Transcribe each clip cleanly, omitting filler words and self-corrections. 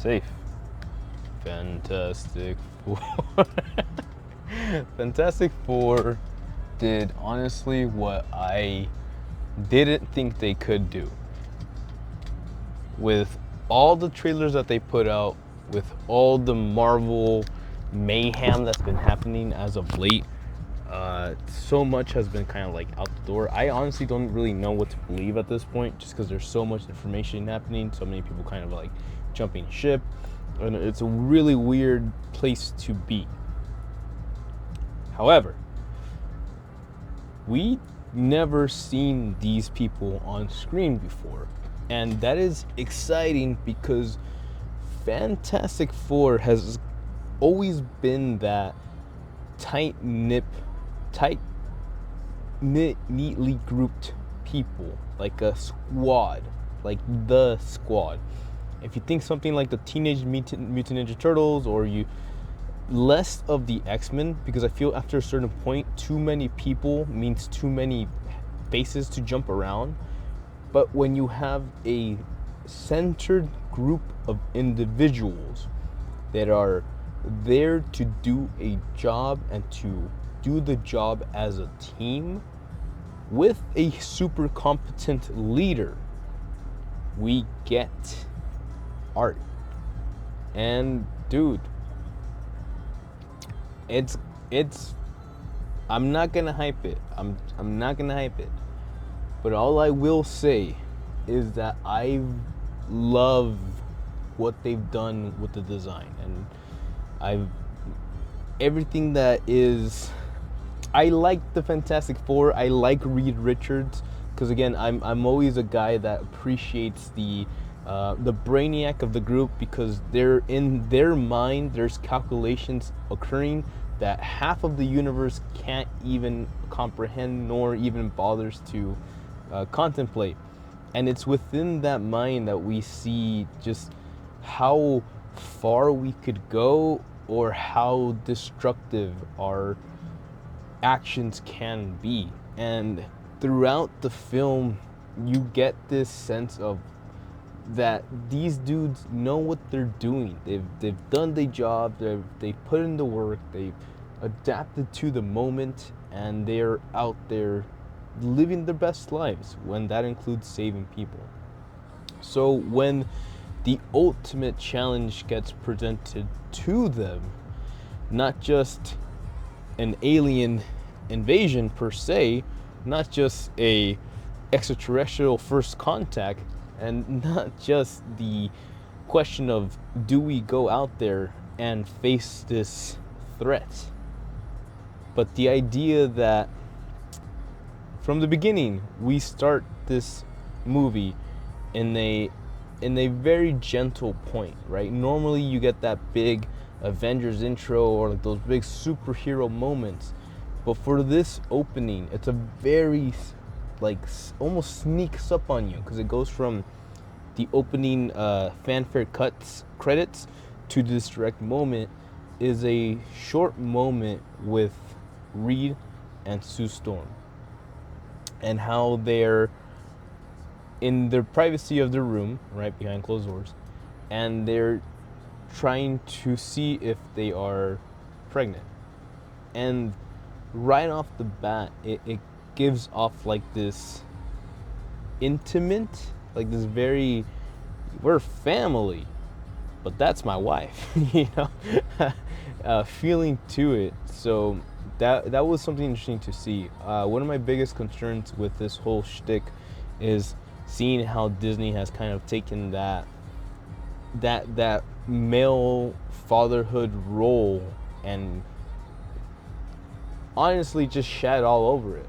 Safe. Fantastic Four. Fantastic Four did honestly what I didn't think they could do. With all the trailers that they put out, with all the Marvel mayhem that's been happening as of late, so much has been kind of like out the door. I honestly don't really know what to believe at this point, just because there's so much information happening, so many people kind of like jumping ship, and it's a really weird place to be. However, we never seen these people on screen before, and that is exciting because Fantastic Four has always been that neatly grouped people, like a squad, like the squad. If you think something like the Teenage Mutant Ninja Turtles, or you less of the X-Men, because I feel after a certain point, too many people means too many faces to jump around. But when you have a centered group of individuals that are there to do a job and to do the job as a team with a super competent leader, we get art. And dude, it's I'm not gonna hype it. I'm not gonna hype it. But all I will say is that I love what they've done with the design, and everything that is. I like the Fantastic Four. I like Reed Richards because again, I'm always a guy that appreciates the brainiac of the group, because they're in their mind. There's calculations occurring that half of the universe can't even comprehend nor even bothers to contemplate, and it's within that mind that we see just how far we could go or how destructive our actions can be. And throughout the film, you get this sense of that these dudes know what they're doing. They've done their job. They've put in the work. They've adapted to the moment, and they're out there living their best lives, when that includes saving people. So when the ultimate challenge gets presented to them, not just an alien invasion per se, not just a extraterrestrial first contact, and not just the question of do we go out there and face this threat, but the idea that from the beginning we start this movie in a very gentle point, right? Normally you get that big Avengers intro or like those big superhero moments, but for this opening, it's a very like almost sneaks up on you, because it goes from the opening fanfare credits to this direct moment is a short moment with Reed and Sue Storm, and how they're in the privacy of their room, right behind closed doors, and they're trying to see if they are pregnant. And right off the bat, it gives off like this intimate, like this very, we're family, but that's my wife, feeling to it. So that was something interesting to see. One of my biggest concerns with this whole shtick is seeing how Disney has kind of taken that male fatherhood role and honestly just shat all over it.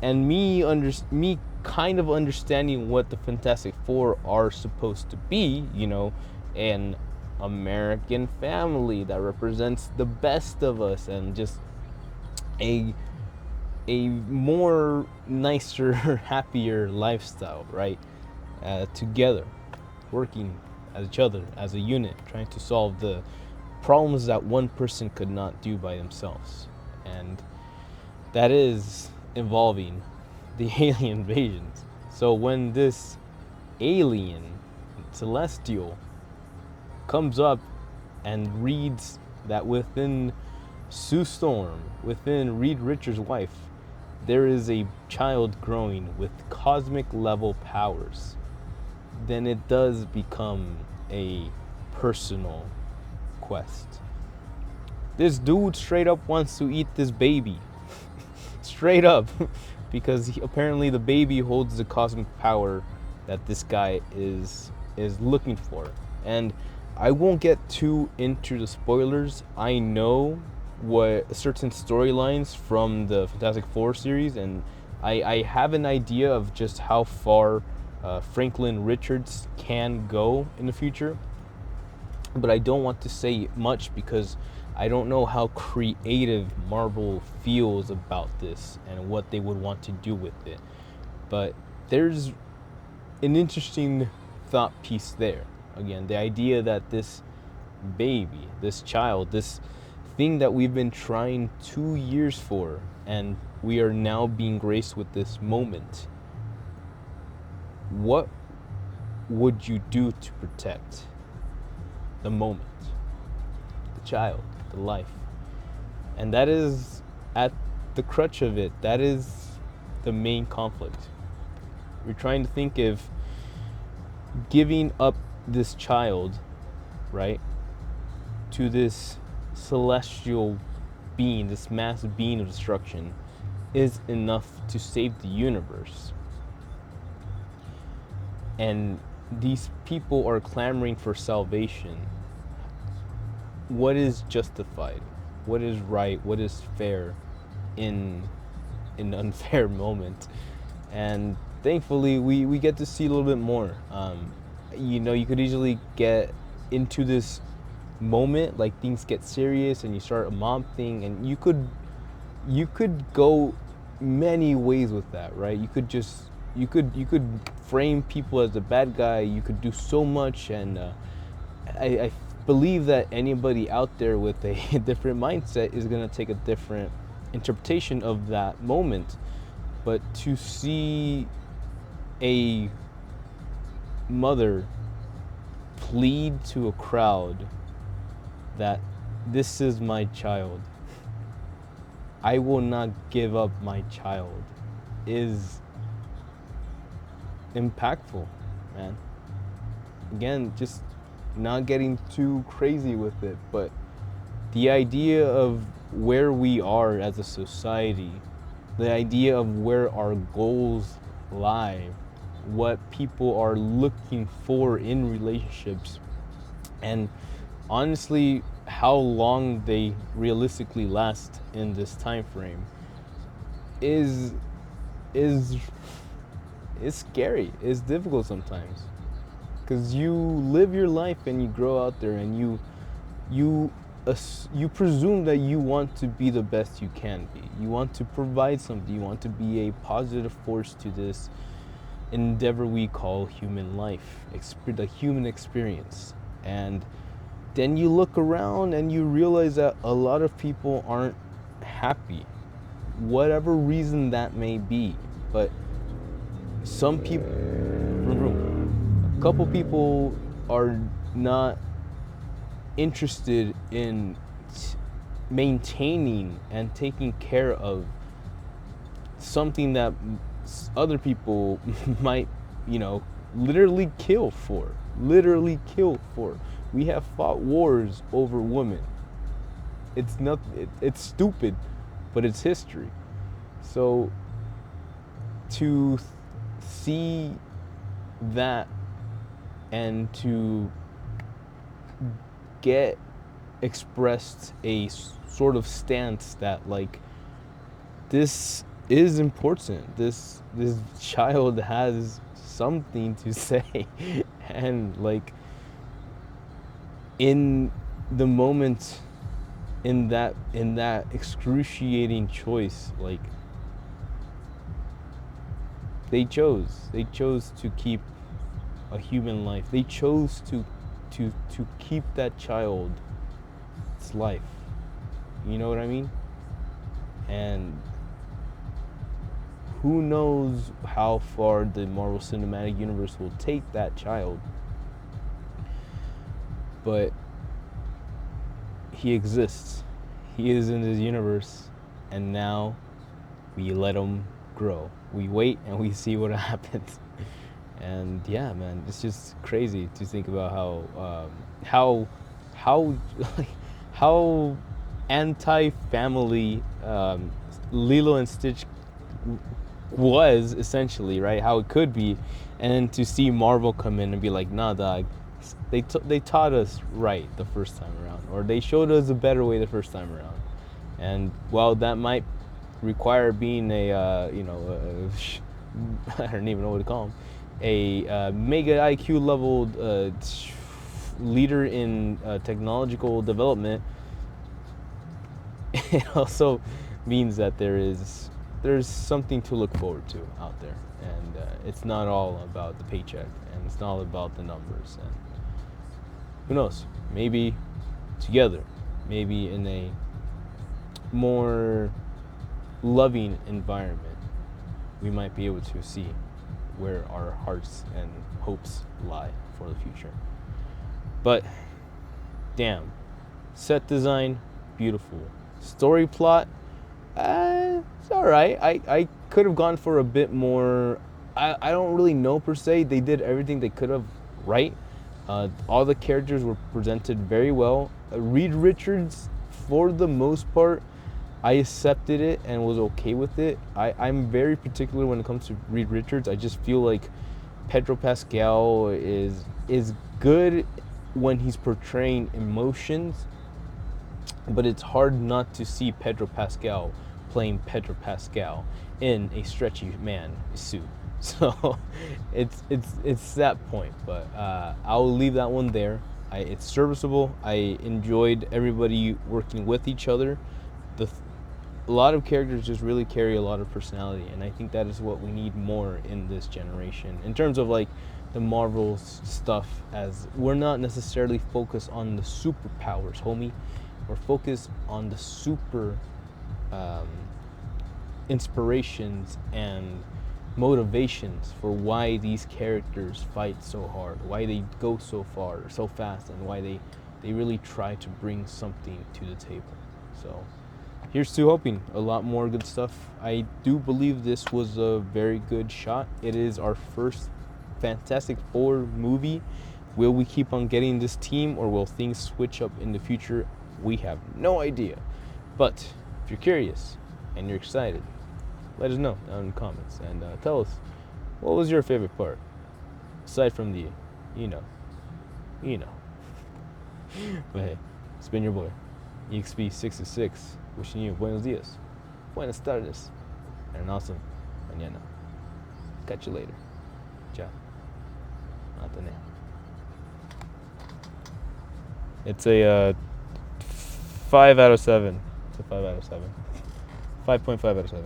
And me kind of understanding what the Fantastic Four are supposed to be, an American family that represents the best of us, and just a more nicer, happier lifestyle, right? Together, working as each other, as a unit, trying to solve the problems that one person could not do by themselves. And that is involving the alien invasions. So when this alien, celestial, comes up and reads that within Sue Storm, within Reed Richards' wife, there is a child growing with cosmic level powers, then it does become a personal quest. This dude straight up wants to eat this baby. Straight up. Because apparently the baby holds the cosmic power that this guy is looking for. And I won't get too into the spoilers. I know what certain storylines from the Fantastic Four series, and I have an idea of just how far Franklin Richards can go in the future, but I don't want to say much because I don't know how creative Marvel feels about this and what they would want to do with it. But there's an interesting thought piece there. Again, the idea that this baby, this child, this thing that we've been trying 2 years for, and we are now being graced with this moment. What would you do to protect the moment, the child, the life? And that is at the crutch of it. That is the main conflict. We're trying to think if giving up this child, right, to this celestial being, this massive being of destruction, is enough to save the universe. And these people are clamoring for salvation. What is justified? What is right? What is fair in an unfair moment? And thankfully, we get to see a little bit more. You could easily get into this moment, like things get serious and you start a mob thing, and you could go many ways with that, right? You could frame people as the bad guy. You could do so much, and I believe that anybody out there with a different mindset is gonna take a different interpretation of that moment. But to see a mother plead to a crowd that this is my child, I will not give up my child, is impactful, man. Again, just not getting too crazy with it, but the idea of where we are as a society, the idea of where our goals lie, what people are looking for in relationships, and honestly how long they realistically last in this time frame is scary. It's difficult sometimes, because you live your life and you grow out there, and you presume that you want to be the best you can be. You want to provide something. You want to be a positive force to this endeavor we call human life, the human experience. And then you look around and you realize that a lot of people aren't happy, whatever reason that may be. But some people, a couple people are not interested in maintaining and taking care of something that other people might, literally kill for. We have fought wars over women. It's not. It's stupid, but it's history. So to see that and to get expressed a sort of stance that, like, this is important. This child has something to say, and like in the moment, in that excruciating choice, like they chose to keep a human life. They chose to keep that child's life. You know what I mean? And who knows how far the Marvel Cinematic Universe will take that child. but he exists. He is in this universe, and now we let him grow. We wait and we see what happens. And yeah, man, it's just crazy to think about how like, how anti-family Lilo and Stitch was essentially, right? How it could be, and then to see Marvel come in and be like, nah, dog, they taught us right the first time around, or they showed us a better way the first time around. And while that might require being I don't even know what to call him, a mega IQ leveled leader in technological development, it also means that there's something to look forward to out there, and it's not all about the paycheck, and it's not all about the numbers. And who knows, maybe together, maybe in a more loving environment, we might be able to see where our hearts and hopes lie for the future. But damn, set design, beautiful. Story plot, it's all right. I could have gone for a bit more. I don't really know per se. They did everything they could have right. All the characters were presented very well. Reed Richards, for the most part, I accepted it and was okay with it. I'm very particular when it comes to Reed Richards. I just feel like Pedro Pascal is good when he's portraying emotions, but it's hard not to see Pedro Pascal playing Pedro Pascal in a stretchy man suit. So it's that point, but I'll leave that one there. It's serviceable. I enjoyed everybody working with each other. A lot of characters just really carry a lot of personality, and I think that is what we need more in this generation in terms of like the Marvel stuff, as we're not necessarily focused on the superpowers, homie. We're focused on the super inspirations and motivations for why these characters fight so hard, why they go so far, so fast, and why they really try to bring something to the table. So here's to hoping a lot more good stuff. I do believe this was a very good shot. It is our first Fantastic Four movie. Will we keep on getting this team, or will things switch up in the future? We have no idea. But if you're curious and you're excited, let us know down in the comments, and tell us, what was your favorite part? Aside from the, you know. But hey, it's been your boy, EXP666, wishing you buenos dias, buenas tardes, and an awesome mañana. Catch you later. Ciao. Atene. It's a 5 out of 7. It's a 5 out of 7. 5.5 out of 7.